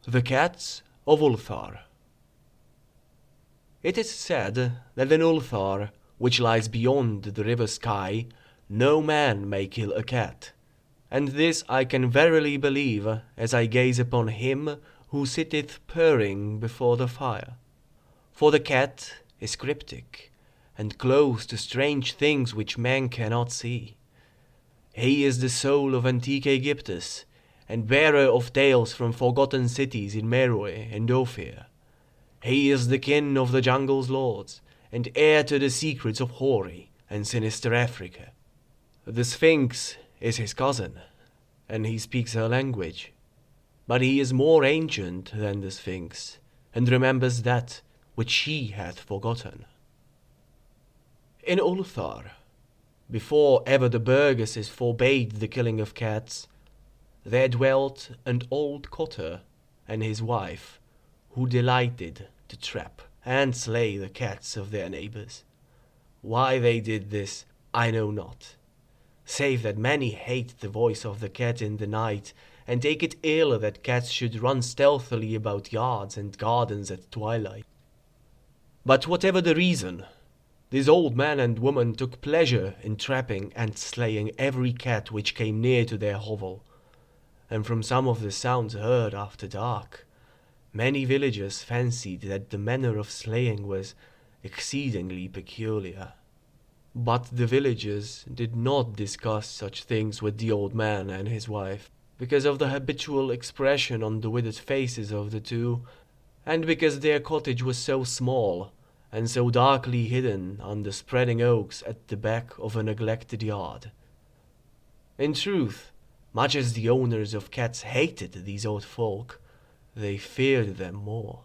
The Cats of Ulthar. It is said that in Ulthar, which lies beyond the river Sky, no man may kill a cat. And this I can verily believe, as I gaze upon him who sitteth purring before the fire. For the cat is cryptic, and close to strange things which man cannot see. He is the soul of antique Egyptus, and bearer of tales from forgotten cities in Meroe and Ophir. He is the kin of the jungle's lords, and heir to the secrets of hoary and sinister Africa. The Sphinx is his cousin, and he speaks her language. But he is more ancient than the Sphinx, and remembers that which she hath forgotten. In Ulthar, before ever the burgesses forbade the killing of cats, there dwelt an old cotter and his wife, who delighted to trap and slay the cats of their neighbours. Why they did this, I know not, save that many hate the voice of the cat in the night, and take it ill that cats should run stealthily about yards and gardens at twilight. But whatever the reason, this old man and woman took pleasure in trapping and slaying every cat which came near to their hovel, and from some of the sounds heard after dark, many villagers fancied that the manner of slaying was exceedingly peculiar. But the villagers did not discuss such things with the old man and his wife, because of the habitual expression on the withered faces of the two, and because their cottage was so small and so darkly hidden under spreading oaks at the back of a neglected yard. In truth, much as the owners of cats hated these old folk, they feared them more,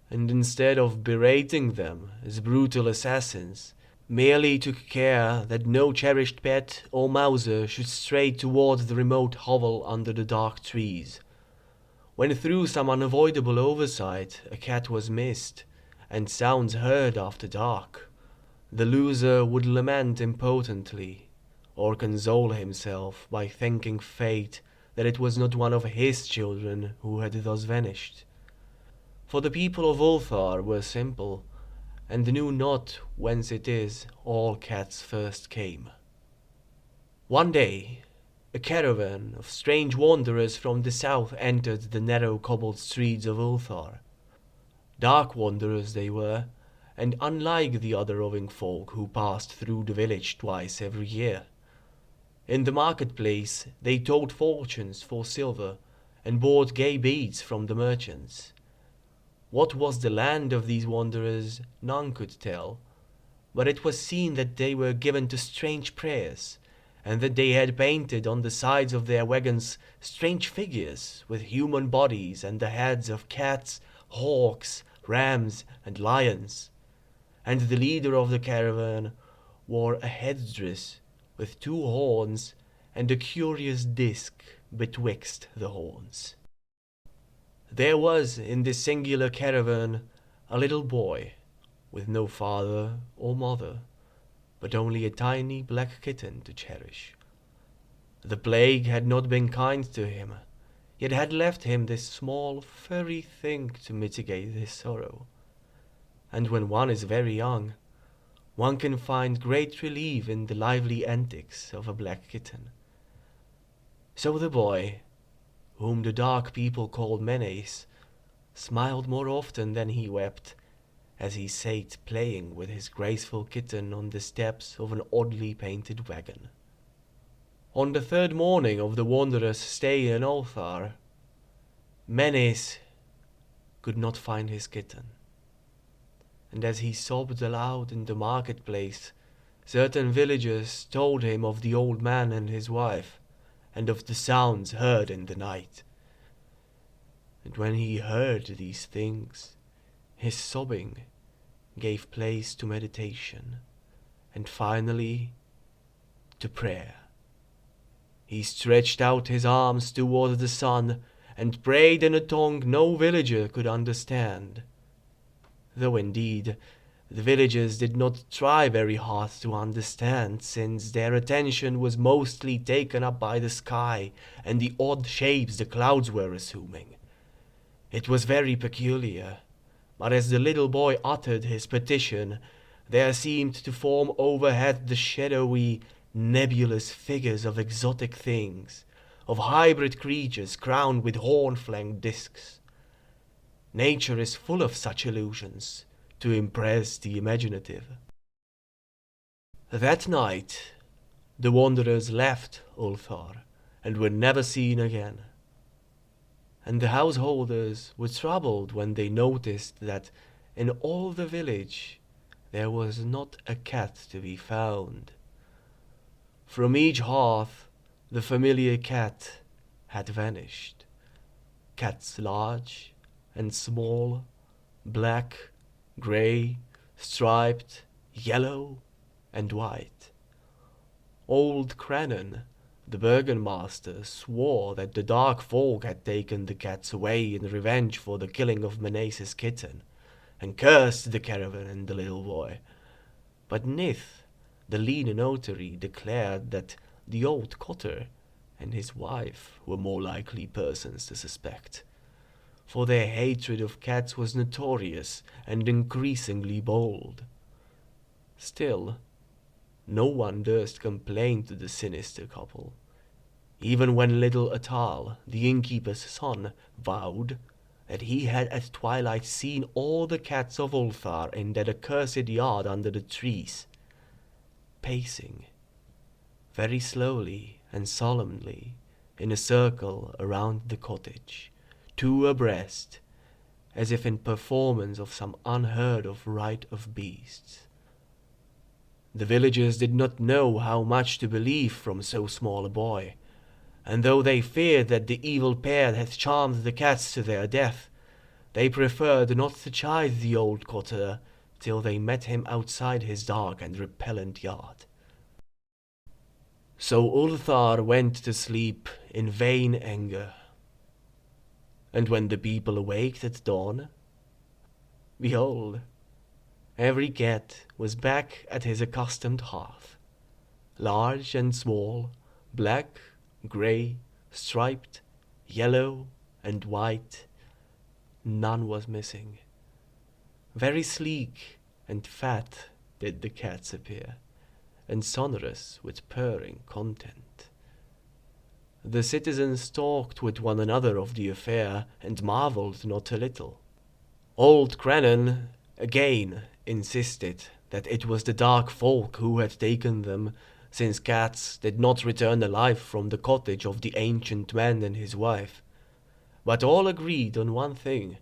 and instead of berating them as brutal assassins, merely took care that no cherished pet or mouser should stray towards the remote hovel under the dark trees. When through some unavoidable oversight a cat was missed, and sounds heard after dark, the loser would lament impotently, or console himself by thanking fate that it was not one of his children who had thus vanished. For the people of Ulthar were simple, and knew not whence it is all cats first came. One day, a caravan of strange wanderers from the south entered the narrow cobbled streets of Ulthar. Dark wanderers they were, and unlike the other roving folk who passed through the village twice every year. In the marketplace they told fortunes for silver, and bought gay beads from the merchants. What was the land of these wanderers none could tell, but it was seen that they were given to strange prayers, and that they had painted on the sides of their wagons strange figures with human bodies and the heads of cats, hawks, rams, and lions. And the leader of the caravan wore a headdress with two horns and a curious disc betwixt the horns. There was in this singular caravan a little boy, with no father or mother, but only a tiny black kitten to cherish. The plague had not been kind to him, yet had left him this small furry thing to mitigate his sorrow. And when one is very young, one can find great relief in the lively antics of a black kitten. So the boy, whom the dark people called Menes, smiled more often than he wept, as he sat playing with his graceful kitten on the steps of an oddly painted wagon. On the third morning of the wanderer's stay in Ulthar, Menes could not find his kitten, and as he sobbed aloud in the marketplace, certain villagers told him of the old man and his wife, and of the sounds heard in the night. And when he heard these things, his sobbing gave place to meditation, and finally to prayer. He stretched out his arms toward the sun, and prayed in a tongue no villager could understand, though indeed the villagers did not try very hard to understand, since their attention was mostly taken up by the sky and the odd shapes the clouds were assuming. It was very peculiar, but as the little boy uttered his petition, there seemed to form overhead the shadowy, nebulous figures of exotic things, of hybrid creatures crowned with horn-flanked discs. Nature is full of such illusions to impress the imaginative. That night, the wanderers left Ulthar and were never seen again. And the householders were troubled when they noticed that in all the village there was not a cat to be found. From each hearth the familiar cat had vanished. Cats large and small, black, grey, striped, yellow, and white. Old Crannon, the burgomaster, swore that the dark folk had taken the cats away in revenge for the killing of Menace's kitten, and cursed the caravan and the little boy. But Nith, the lean notary, declared that the old cotter and his wife were more likely persons to suspect, for their hatred of cats was notorious and increasingly bold. Still, no one durst complain to the sinister couple, even when little Atal, the innkeeper's son, vowed that he had at twilight seen all the cats of Ulthar in that accursed yard under the trees, pacing very slowly and solemnly in a circle around the cottage, two abreast, as if in performance of some unheard of rite of beasts. The villagers did not know how much to believe from so small a boy, and though they feared that the evil pair had charmed the cats to their death, they preferred not to chide the old cotter till they met him outside his dark and repellent yard. So Ulthar went to sleep in vain anger. And when the people awaked at dawn, behold, every cat was back at his accustomed hearth, large and small, black, grey, striped, yellow, and white. None was missing. Very sleek and fat did the cats appear, and sonorous with purring content. The citizens talked with one another of the affair, and marvelled not a little. Old Crannon again insisted that it was the dark folk who had taken them, since cats did not return alive from the cottage of the ancient man and his wife. But all agreed on one thing,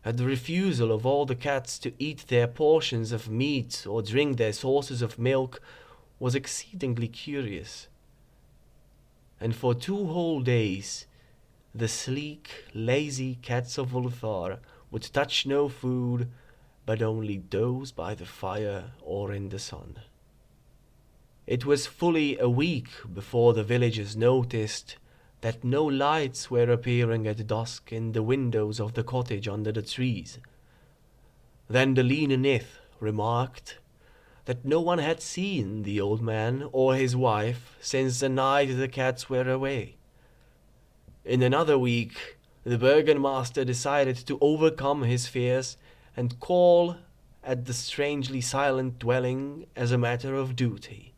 that the refusal of all the cats to eat their portions of meat or drink their sources of milk was exceedingly curious. And for 2 whole days the sleek, lazy cats of Ulthar would touch no food, but only doze by the fire or in the sun. It was fully a week before the villagers noticed that no lights were appearing at dusk in the windows of the cottage under the trees. Then the lean Nith remarked that no one had seen the old man or his wife since the night the cats were away. In another week, the burgomaster decided to overcome his fears and call at the strangely silent dwelling as a matter of duty,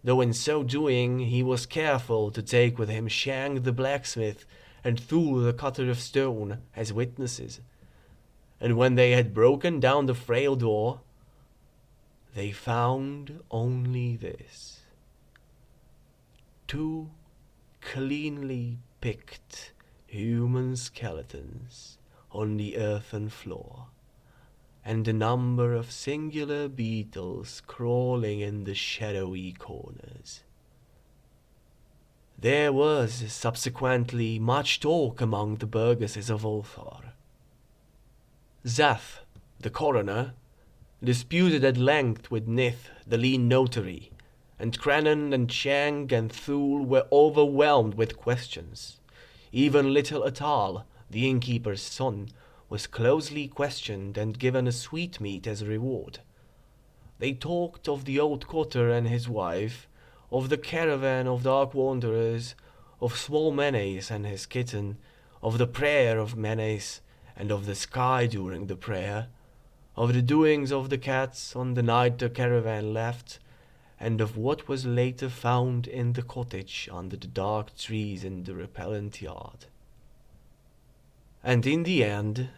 though in so doing he was careful to take with him Shang the blacksmith and Thul the cutter of stone as witnesses. And when they had broken down the frail door, they found only this: 2 cleanly picked human skeletons on the earthen floor, and a number of singular beetles crawling in the shadowy corners. There was subsequently much talk among the burgesses of Ulthar. Zath, the coroner, disputed at length with Nith, the lean notary, and Crannon and Shang and Thul were overwhelmed with questions. Even little Atal, the innkeeper's son, was closely questioned and given a sweetmeat as a reward. They talked of the old cotter and his wife, of the caravan of dark wanderers, of small Menace and his kitten, of the prayer of Menes, and of the sky during the prayer, of the doings of the cats on the night the caravan left, and of what was later found in the cottage under the dark trees in the repellent yard. And in the end,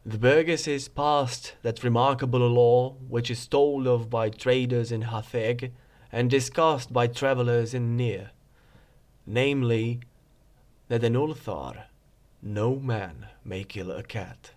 the burgesses passed that remarkable law which is told of by traders in Hatheg and discussed by travellers in Nir, namely, that in Ulthar no man may kill a cat.